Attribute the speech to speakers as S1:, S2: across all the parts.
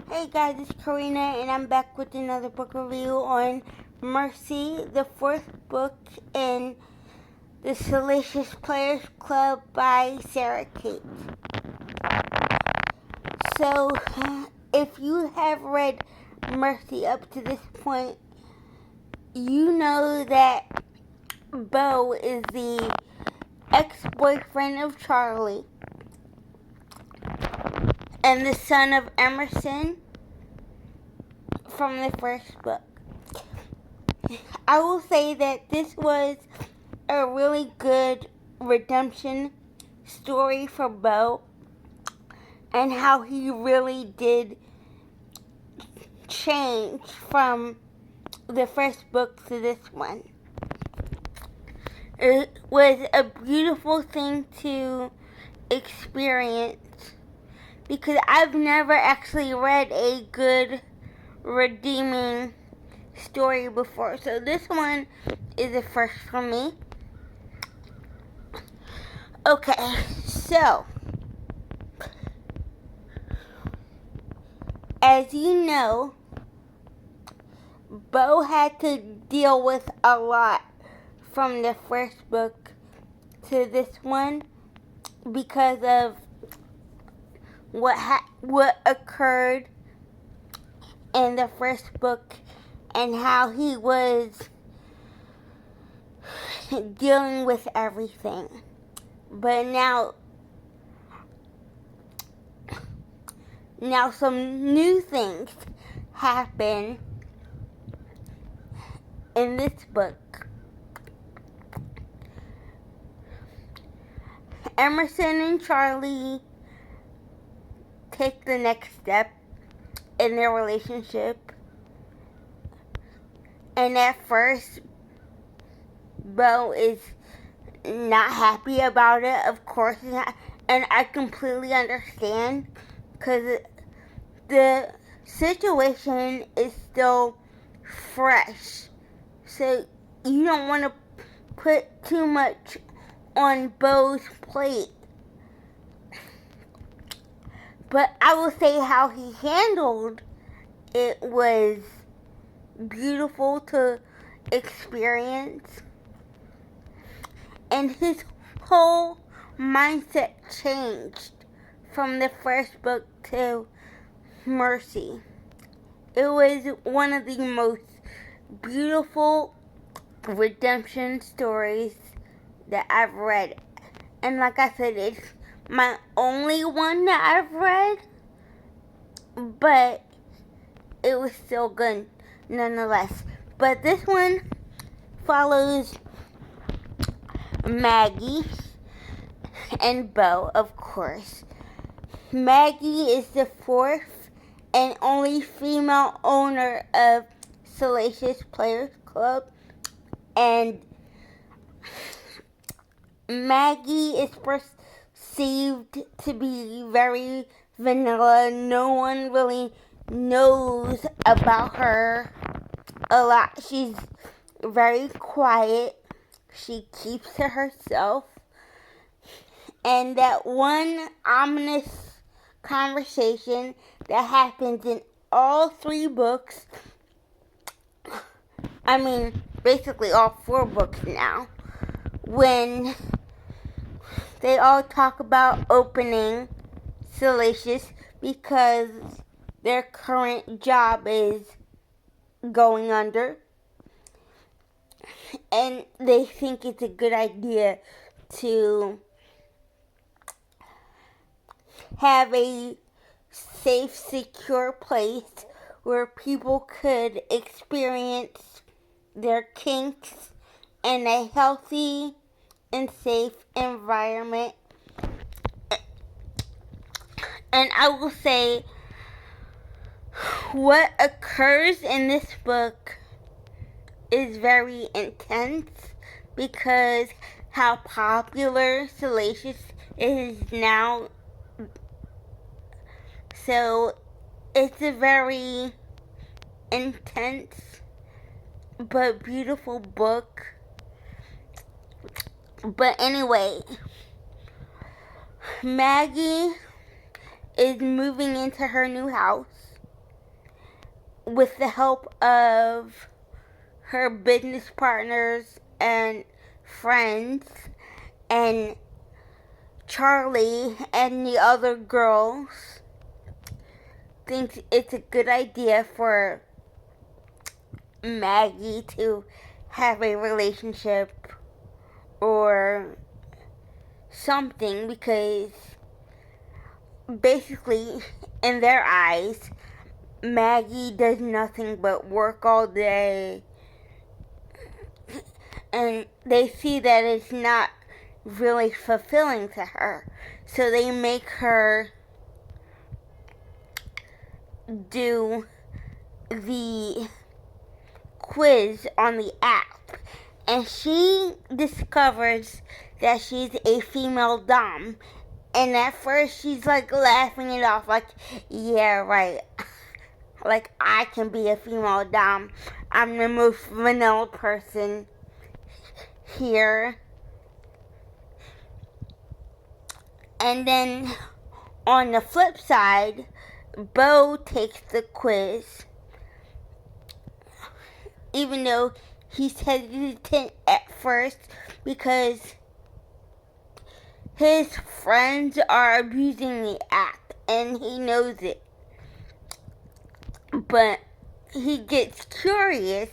S1: Hey guys, it's Karina, and I'm back with another book review on Mercy, the fourth book in the Salacious Players Club by Sara Cate. So, if you have read Mercy up to this point, you know that Beau is the ex-boyfriend of Charlie and the son of Emerson from the first book. I will say that this was a really good redemption story for Beau, and how he really did change from the first book to this one. It was a beautiful thing to experience because I've never actually read a good redeeming story before, so this one is a first for me. Okay, so as you know, Beau had to deal with a lot from the first book to this one because of what occurred in the first book and how he was dealing with everything. But now some new things happen in this book. Emerson and Charlie take the next step in their relationship. And at first, Beau is not happy about it, of course, and I completely understand, because the situation is still fresh, so you don't want to put too much on Beau's plate. But I will say how he handled it was beautiful to experience, and his whole mindset changed from the first book to Mercy. It was one of the most beautiful redemption stories that I've read, and like I said, it's my only one that I've read, but it was still good nonetheless. But this one follows Maggie and Beau, of course. Maggie is the fourth and only female owner of Salacious Players Club, and Maggie is perceived to be very vanilla. No one really knows about her a lot. She's very quiet. She keeps to herself. And that one ominous conversation that happens in all three books, I mean, basically all four books now, when they all talk about opening Salacious because their current job is going under, and they think it's a good idea to have a safe, secure place where people could experience their kinks in a healthy and safe environment. And I will say, what occurs in this book is very intense because how popular Salacious is now. So it's a very intense but beautiful book. But anyway, Maggie is moving into her new house, with the help of her business partners and friends and Charlie and the other girls, thinks it's a good idea for Maggie to have a relationship or something, because basically, in their eyes, Maggie does nothing but work all day, and they see that it's not really fulfilling to her. So they make her do the quiz on the app, and she discovers that she's a female domme. And at first she's like laughing it off, like, yeah, right. Like, I can be a female dom. I'm the most vanilla person here. And then on the flip side, Beau takes the quiz, even though he's hesitant at first because his friends are abusing the app and he knows it. But he gets curious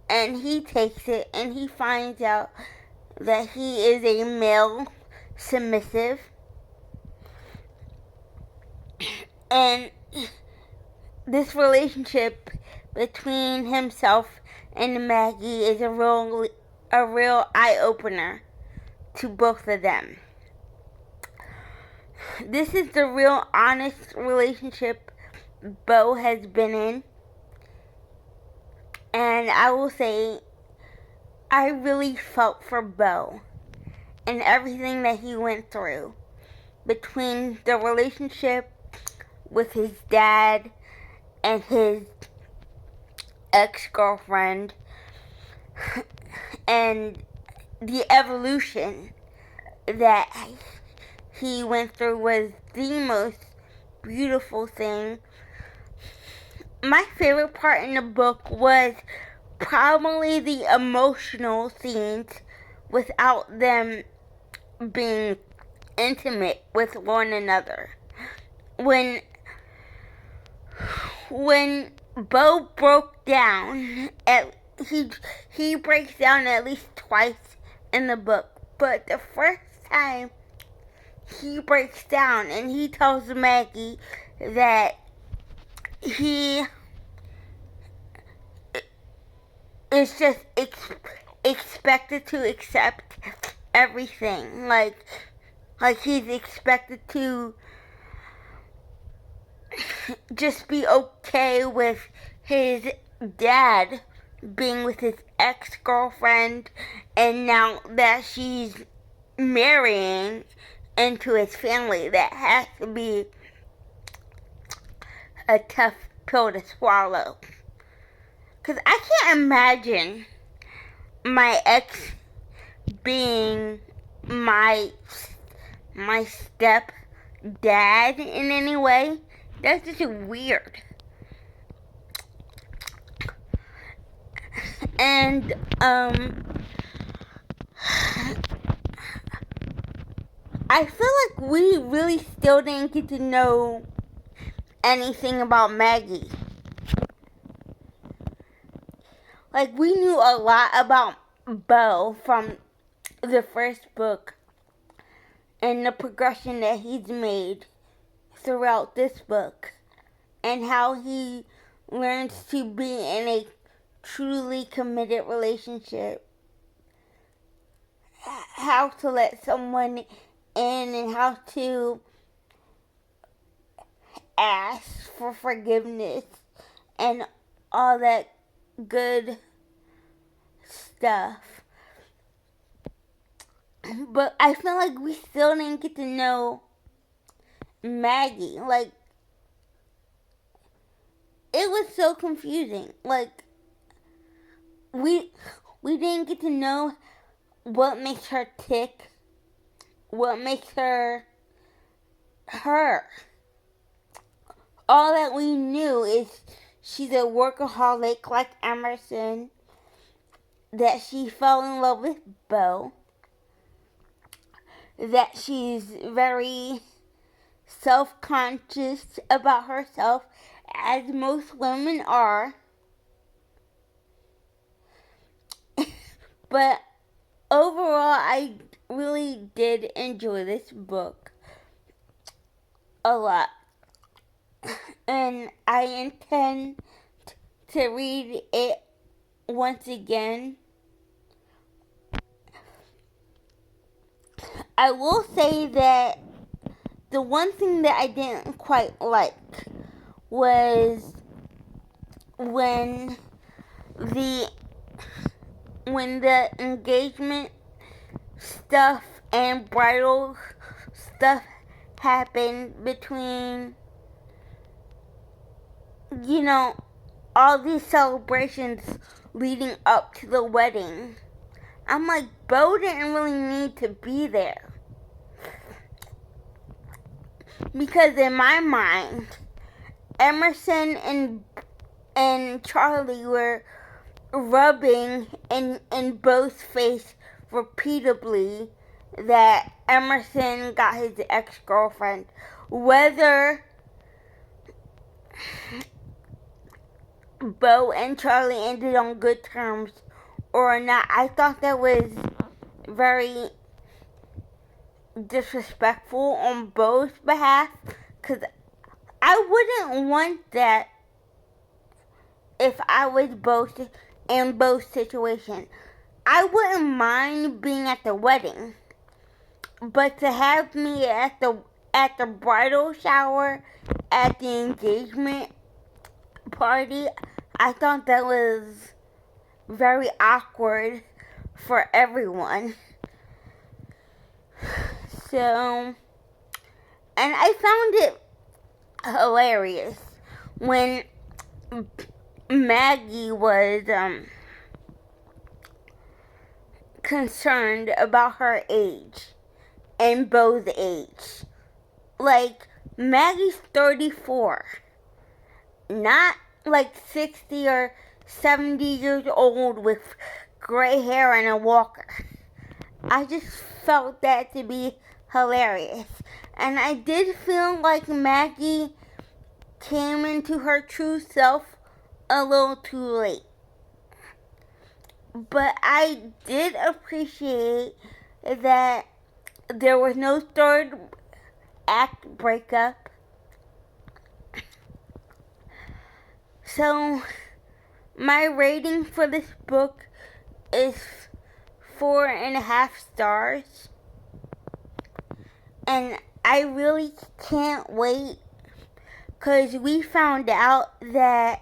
S1: and he takes it and he finds out that he is a male submissive. And this relationship between himself and Maggie is a real eye-opener to both of them. This is the real honest relationship Beau has been in. And I will say, I really felt for Beau and everything that he went through between the relationship with his dad and his ex-girlfriend and the evolution that he went through was the most beautiful thing. My favorite part in the book was probably the emotional scenes without them being intimate with one another. When Beau broke down, he breaks down at least twice in the book, but the first time he breaks down and he tells Maggie that he is just expected to accept everything. Like he's expected to just be okay with his dad being with his ex-girlfriend, and now that she's marrying into his family, that has to be a tough pill to swallow. Because I can't imagine my ex being my step dad in any way. That's just weird. And I feel like we really still didn't get to know anything about Maggie. Like, we knew a lot about Beau from the first book and the progression that he's made throughout this book, and how he learns to be in a truly committed relationship, how to let someone in, and how to ask for forgiveness and all that good stuff. But I feel like we still didn't get to know Maggie. Like, it was so confusing. Like, we didn't get to know what makes her tick, what makes her her. All that we knew is she's a workaholic like Emerson, that she fell in love with Beau, that she's very self-conscious about herself, as most women are. But overall, I really did enjoy this book a lot. And I intend to read it once again. I will say that the one thing that I didn't quite like was when the engagement stuff and bridal stuff happened between, all these celebrations leading up to the wedding. I'm like, Beau didn't really need to be there. Because in my mind, Emerson and Charlie were rubbing in Beau's face repeatedly that Emerson got his ex-girlfriend. Whether Beau and Charlie ended on good terms or not, I thought that was very disrespectful on Beau's behalf, because I wouldn't want that if I was in Beau's situation. I wouldn't mind being at the wedding, but to have me at the bridal shower, at the engagement party, I thought that was very awkward for everyone. So, and I found it hilarious when Maggie was concerned about her age and Beau's age. Like, Maggie's 34, not like 60 or 70 years old with gray hair and a walker. I just felt that to be hilarious. And I did feel like Maggie came into her true self a little too late. But I did appreciate that there was no third act breakup. So my rating for this book is 4.5 stars. And I really can't wait, because we found out that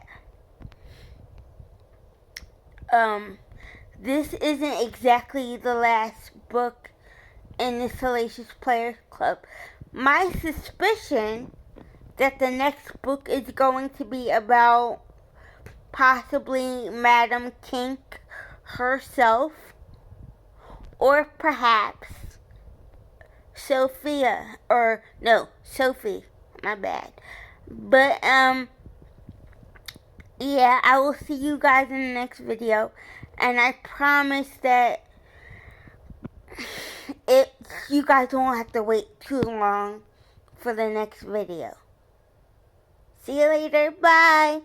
S1: this isn't exactly the last book in the Salacious Players Club. My suspicion that the next book is going to be about possibly Madame Kink herself, or perhaps Sophie, my bad. But, yeah, I will see you guys in the next video, and I promise that you guys won't have to wait too long for the next video. See you later, bye!